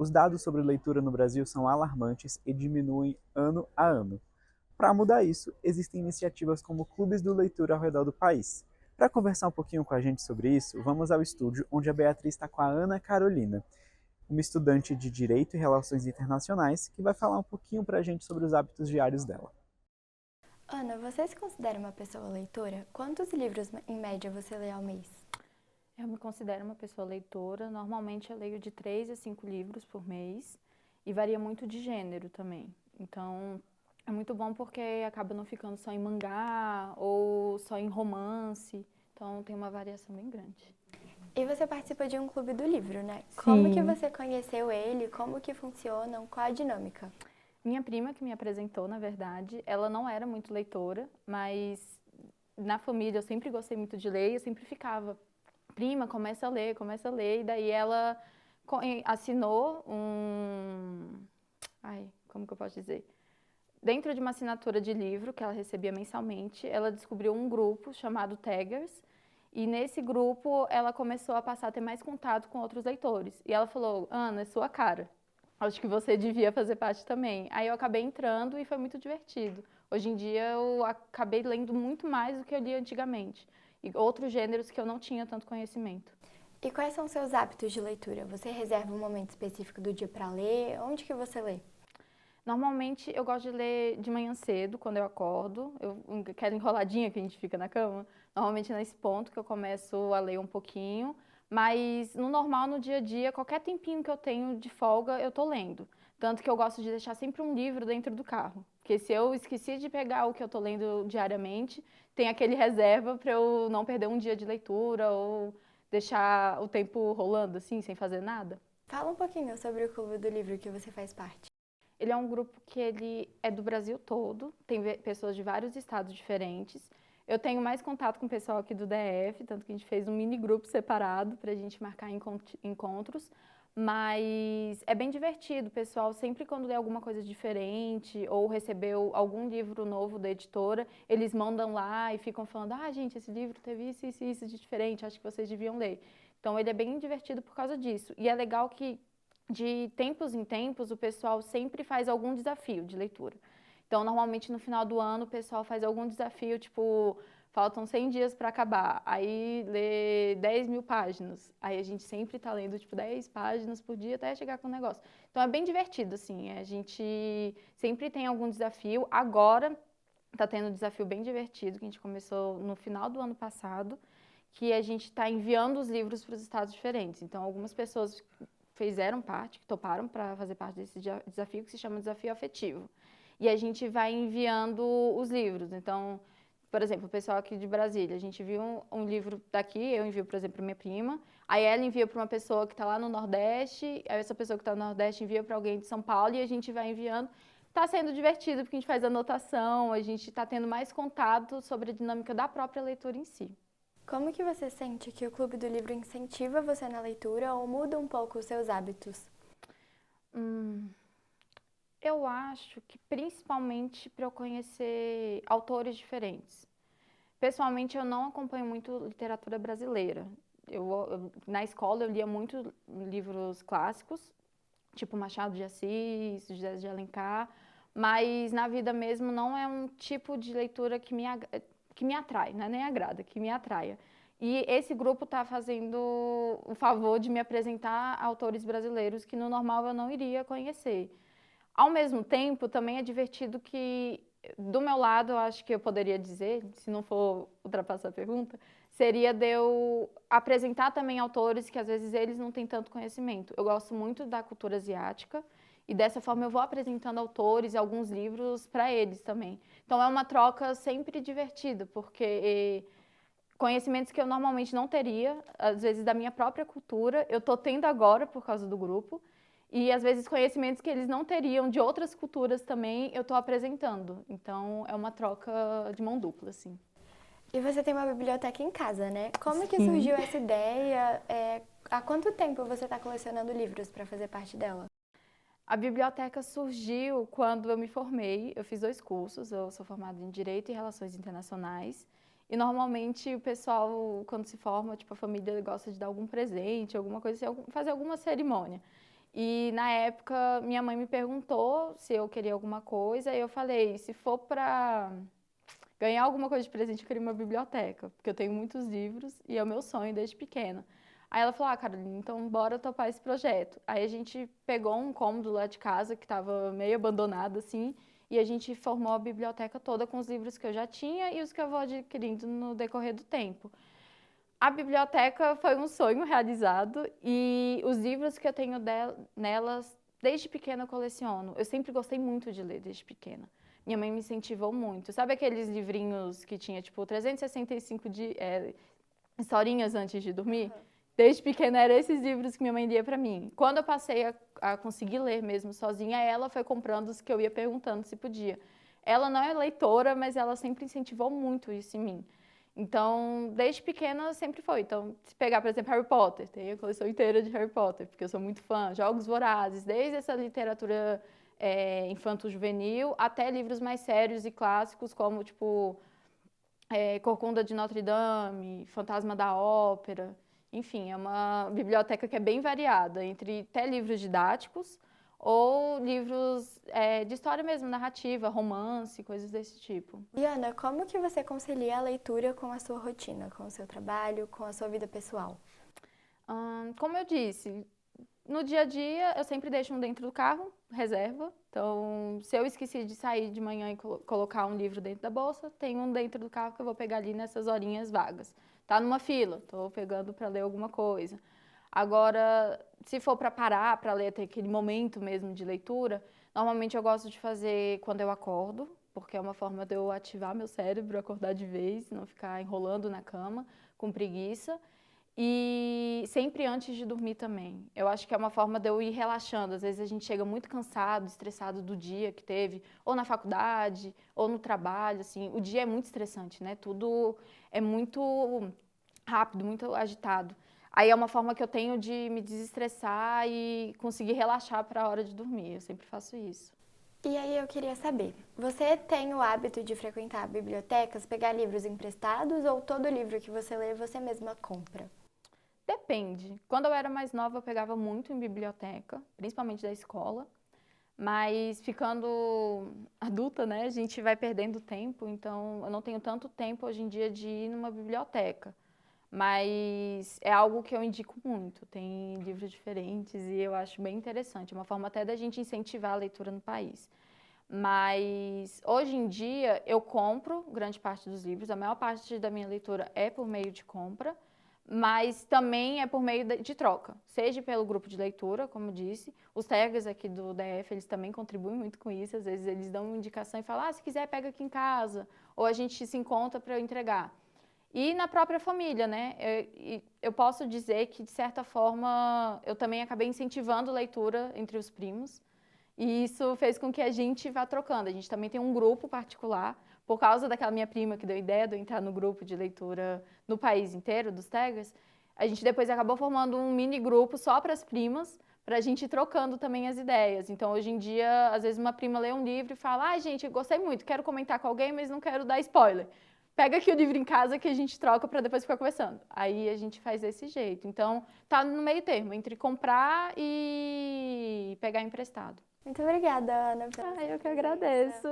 Os dados sobre leitura no Brasil são alarmantes e diminuem ano a ano. Para mudar isso, existem iniciativas como clubes do leitura ao redor do país. Para conversar um pouquinho com a gente sobre isso, vamos ao estúdio, onde a Beatriz está com a Ana Carolina, uma estudante de Direito e Relações Internacionais, que vai falar um pouquinho para a gente sobre os hábitos diários dela. Ana, você se considera uma pessoa leitora? Quantos livros em média você lê ao mês? Eu me considero uma pessoa leitora. Normalmente eu leio de 3 a 5 livros por mês e varia muito de gênero também. Então é muito bom porque acaba não ficando só em mangá ou só em romance. Então tem uma variação bem grande. E você participa de um clube do livro, né? Como que Sim. você conheceu ele? Como que funcionam? Qual a dinâmica? Minha prima que me apresentou, na verdade, ela não era muito leitora, mas na família eu sempre gostei muito de ler e eu sempre ficava, prima, começa a ler, e daí ela assinou como que eu posso dizer? Dentro de uma assinatura de livro que ela recebia mensalmente, ela descobriu um grupo chamado Taggers, e nesse grupo ela começou a passar a ter mais contato com outros leitores. E ela falou, Ana, é sua cara. Acho que você devia fazer parte também. Aí eu acabei entrando e foi muito divertido. Hoje em dia eu acabei lendo muito mais do que eu lia antigamente. E outros gêneros que eu não tinha tanto conhecimento. E quais são seus hábitos de leitura? Você reserva um momento específico do dia para ler? Onde que você lê? Normalmente eu gosto de ler de manhã cedo, quando eu acordo. Aquela enroladinha que a gente fica na cama. Normalmente é nesse ponto que eu começo a ler um pouquinho. Mas no normal, no dia a dia, qualquer tempinho que eu tenho de folga, eu tô lendo. Tanto que eu gosto de deixar sempre um livro dentro do carro. Porque se eu esqueci de pegar o que eu tô lendo diariamente, tem aquele reserva para eu não perder um dia de leitura ou deixar o tempo rolando assim, sem fazer nada. Fala um pouquinho sobre o clube do livro que você faz parte. Ele é um grupo que ele é do Brasil todo, tem pessoas de vários estados diferentes. Eu tenho mais contato com o pessoal aqui do DF, tanto que a gente fez um mini grupo separado para a gente marcar encontros. Mas é bem divertido, o pessoal sempre quando lê alguma coisa diferente ou recebeu algum livro novo da editora, eles mandam lá e ficam falando, ah, gente, esse livro teve isso de diferente, acho que vocês deviam ler. Então ele é bem divertido por causa disso. E é legal que de tempos em tempos, o pessoal sempre faz algum desafio de leitura. Então, normalmente no final do ano, o pessoal faz algum desafio, tipo, faltam 100 dias para acabar, aí lê 10.000 páginas. Aí a gente sempre está lendo, tipo, 10 páginas por dia até chegar com o negócio. Então, é bem divertido, assim, a gente sempre tem algum desafio. Agora, está tendo um desafio bem divertido, que a gente começou no final do ano passado, que a gente está enviando os livros para os estados diferentes. Então, algumas pessoas fizeram parte, que toparam para fazer parte desse desafio que se chama Desafio Afetivo. E a gente vai enviando os livros. Então, por exemplo, o pessoal aqui de Brasília, a gente envia um livro daqui, eu envio, por exemplo, para minha prima, aí ela envia para uma pessoa que está lá no Nordeste, aí essa pessoa que está no Nordeste envia para alguém de São Paulo e a gente vai enviando. Está sendo divertido porque a gente faz anotação, a gente está tendo mais contato sobre a dinâmica da própria leitura em si. Como que você sente que o clube do livro incentiva você na leitura ou muda um pouco os seus hábitos? Hum, eu acho que principalmente para eu conhecer autores diferentes. Pessoalmente, eu não acompanho muito literatura brasileira. Na escola, eu lia muito livros clássicos, tipo Machado de Assis, José de Alencar, mas na vida mesmo não é um tipo de leitura que me atrai, não é nem agrada, que me atraia. E esse grupo está fazendo o favor de me apresentar autores brasileiros que no normal eu não iria conhecer. Ao mesmo tempo, também é divertido que, do meu lado, eu acho que eu poderia dizer, se não for ultrapassar a pergunta, seria de eu apresentar também autores que às vezes eles não têm tanto conhecimento. Eu gosto muito da cultura asiática e dessa forma eu vou apresentando autores e alguns livros para eles também. Então é uma troca sempre divertida, porque conhecimentos que eu normalmente não teria, às vezes da minha própria cultura, eu estou tendo agora por causa do grupo. E às vezes conhecimentos que eles não teriam de outras culturas também, eu estou apresentando. Então é uma troca de mão dupla, assim. E você tem uma biblioteca em casa, né? Como que Sim. surgiu essa ideia? Há quanto tempo você está colecionando livros para fazer parte dela? A biblioteca surgiu quando eu me formei. Eu fiz 2 cursos. Eu sou formada em Direito e Relações Internacionais. E normalmente o pessoal, quando se forma, tipo, a família gosta de dar algum presente, alguma coisa assim, fazer alguma cerimônia. E na época, minha mãe me perguntou se eu queria alguma coisa, e eu falei, se for para ganhar alguma coisa de presente, eu queria uma biblioteca, porque eu tenho muitos livros e é o meu sonho desde pequena. Aí ela falou, Carolina, então bora topar esse projeto. Aí a gente pegou um cômodo lá de casa que estava meio abandonado assim, e a gente formou a biblioteca toda com os livros que eu já tinha e os que eu vou adquirindo no decorrer do tempo. A biblioteca foi um sonho realizado e os livros que eu tenho nelas, desde pequena eu coleciono. Eu sempre gostei muito de ler desde pequena. Minha mãe me incentivou muito. Sabe aqueles livrinhos que tinha, tipo, 365 historinhas antes de dormir? Uhum. Desde pequena eram esses livros que minha mãe lia para mim. Quando eu passei a conseguir ler mesmo sozinha, ela foi comprando os que eu ia perguntando se podia. Ela não é leitora, mas ela sempre incentivou muito isso em mim. Então, desde pequena sempre foi. Então, se pegar, por exemplo, Harry Potter, tem a coleção inteira de Harry Potter, porque eu sou muito fã. Jogos Vorazes, desde essa literatura infanto-juvenil até livros mais sérios e clássicos, como, tipo, Corcunda de Notre Dame, Fantasma da Ópera. Enfim, é uma biblioteca que é bem variada, entre até livros didáticos ou livros de história mesmo, narrativa, romance, coisas desse tipo. E Ana, como que você concilia a leitura com a sua rotina, com o seu trabalho, com a sua vida pessoal? Como eu disse, no dia a dia eu sempre deixo um dentro do carro, reserva. Então, se eu esqueci de sair de manhã e colocar um livro dentro da bolsa, tem um dentro do carro que eu vou pegar ali nessas horinhas vagas. Tá numa fila, estou pegando para ler alguma coisa. Agora, se for para parar, para ler, ter aquele momento mesmo de leitura, normalmente eu gosto de fazer quando eu acordo, porque é uma forma de eu ativar meu cérebro, acordar de vez, não ficar enrolando na cama com preguiça. E sempre antes de dormir também. Eu acho que é uma forma de eu ir relaxando. Às vezes a gente chega muito cansado, estressado do dia que teve, ou na faculdade, ou no trabalho, assim. O dia é muito estressante, né? Tudo é muito rápido, muito agitado. Aí é uma forma que eu tenho de me desestressar e conseguir relaxar para a hora de dormir. Eu sempre faço isso. E aí eu queria saber, você tem o hábito de frequentar bibliotecas, pegar livros emprestados ou todo livro que você lê você mesma compra? Depende. Quando eu era mais nova, eu pegava muito em biblioteca, principalmente da escola. Mas ficando adulta, né, a gente vai perdendo tempo, então eu não tenho tanto tempo hoje em dia de ir numa biblioteca. Mas é algo que eu indico muito. Tem livros diferentes e eu acho bem interessante. É uma forma até da gente incentivar a leitura no país. Mas hoje em dia eu compro grande parte dos livros, a maior parte da minha leitura é por meio de compra. Mas também é por meio de troca, seja pelo grupo de leitura, como eu disse, os tags aqui do DF, eles também contribuem muito com isso, às vezes eles dão uma indicação e falam, se quiser pega aqui em casa, ou a gente se encontra para eu entregar. E na própria família, né, eu posso dizer que, de certa forma, eu também acabei incentivando a leitura entre os primos, e isso fez com que a gente vá trocando, a gente também tem um grupo particular, por causa daquela minha prima que deu ideia de eu entrar no grupo de leitura no país inteiro, dos taggers, a gente depois acabou formando um mini grupo só para as primas, para a gente ir trocando também as ideias. Então, hoje em dia, às vezes uma prima lê um livro e fala, gente, gostei muito, quero comentar com alguém, mas não quero dar spoiler. Pega aqui o livro em casa que a gente troca para depois ficar conversando. Aí a gente faz desse jeito. Então, tá no meio termo, entre comprar e pegar emprestado. Muito obrigada, Ana. Eu que agradeço.